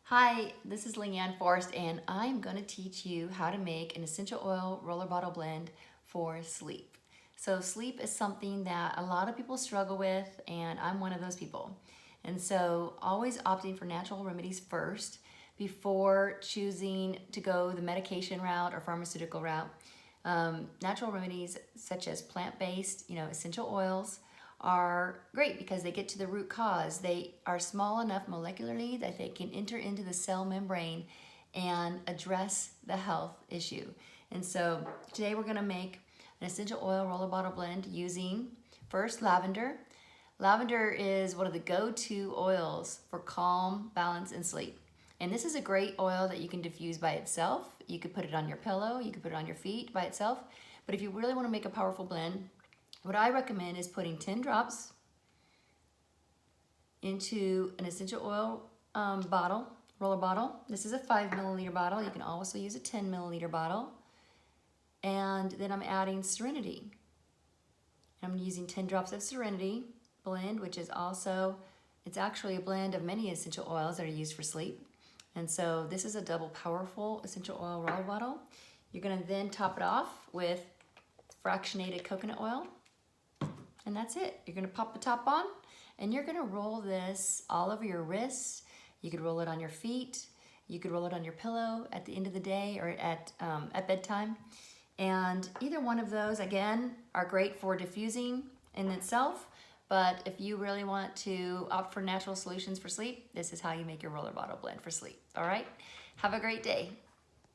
Hi, this is Leann Forst, and I'm going to teach you how to make an essential oil roller bottle blend for sleep. So sleep is something that a lot of people struggle with, and I'm one of those people. And so always opting for natural remedies first before choosing to go the medication route or pharmaceutical route. Natural remedies such as plant-based, essential oils, are great because they get to the root cause. They are small enough molecularly that they can enter into the cell membrane and address the health issue. And so today we're going to make an essential oil roller bottle blend using first lavender. Lavender is one of the go-to oils for calm, balance, and sleep. And this is a great oil that you can diffuse by itself. You could put it on your pillow, you could put it on your feet by itself. But if you really want to make a powerful blend, what I recommend is putting 10 drops into an essential oil bottle, roller bottle. This is a 5 milliliter bottle. You can also use a 10 milliliter bottle. And then I'm adding Serenity. I'm using 10 drops of Serenity blend, which is also, it's actually a blend of many essential oils that are used for sleep. And so this is a double powerful essential oil roller bottle. You're gonna then top it off with fractionated coconut oil. And that's it. You're gonna pop the top on and you're gonna roll this all over your wrists. You could roll it on your feet. You could roll it on your pillow at the end of the day or at bedtime. And either one of those, again, are great for diffusing in itself. But if you really want to opt for natural solutions for sleep, this is how you make your roller bottle blend for sleep. All right? Have a great day.